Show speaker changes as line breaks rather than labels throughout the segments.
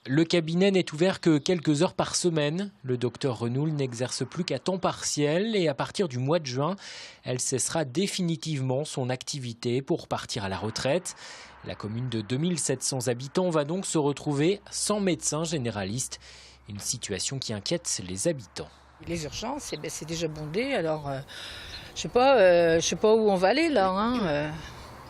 Le cabinet n'est ouvert que quelques heures par semaine. Le docteur Renoul n'exerce plus qu'à temps partiel et à partir du mois de juin, elle cessera définitivement son activité pour partir à la retraite. La commune de 2700 habitants va donc se retrouver sans médecin généraliste. Une situation qui inquiète les habitants.
Les urgences, c'est déjà bondé, alors je sais pas où on va aller là.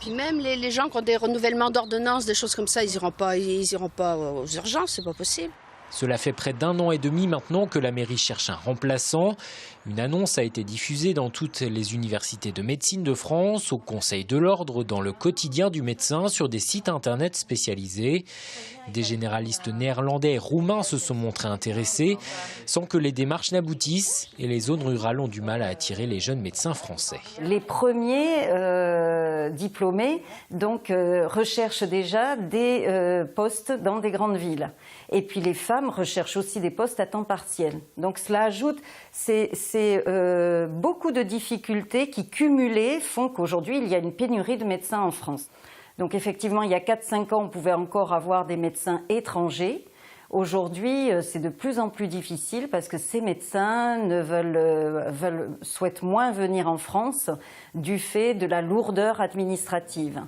Puis même les gens qui ont des renouvellements d'ordonnances, des choses comme ça, ils iront pas aux urgences, c'est pas possible.
Cela fait près d'1 an et demi maintenant que la mairie cherche un remplaçant. Une annonce a été diffusée dans toutes les universités de médecine de France, au Conseil de l'Ordre, dans le quotidien du médecin, sur des sites internet spécialisés. Des généralistes néerlandais et roumains se sont montrés intéressés, sans que les démarches n'aboutissent, et les zones rurales ont du mal à attirer les jeunes médecins français.
Les premiers diplômés recherchent déjà des postes dans des grandes villes. Et puis les femmes recherchent aussi des postes à temps partiel. Donc cela ajoute beaucoup de difficultés qui, cumulées, font qu'aujourd'hui il y a une pénurie de médecins en France. Donc effectivement, il y a 4-5 ans, on pouvait encore avoir des médecins étrangers. Aujourd'hui, c'est de plus en plus difficile parce que ces médecins souhaitent moins venir en France du fait de la lourdeur administrative.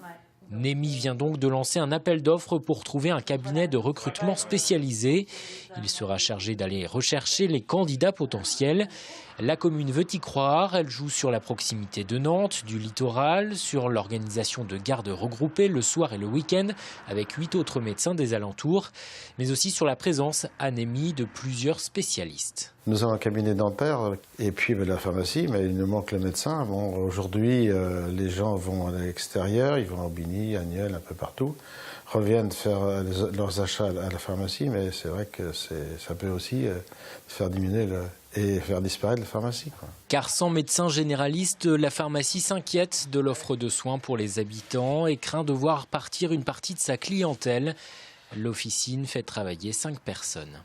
Nemi vient donc de lancer un appel d'offres pour trouver un cabinet de recrutement spécialisé. Il sera chargé d'aller rechercher les candidats potentiels. La commune veut y croire. Elle joue sur la proximité de Nantes, du littoral, sur l'organisation de gardes regroupées le soir et le week-end avec 8 autres médecins des alentours, mais aussi sur la présence à Nemi de plusieurs spécialistes.
Nous avons un cabinet dentaire et puis la pharmacie, mais il nous manque le médecin. Bon, aujourd'hui, les gens vont à l'extérieur, ils vont à Aubigny, à Nieul, un peu partout, reviennent faire leurs achats à la pharmacie, mais c'est vrai que ça peut aussi faire diminuer et faire disparaître la pharmacie, quoi.
Car sans médecin généraliste, la pharmacie s'inquiète de l'offre de soins pour les habitants et craint de voir partir une partie de sa clientèle. L'officine fait travailler 5 personnes.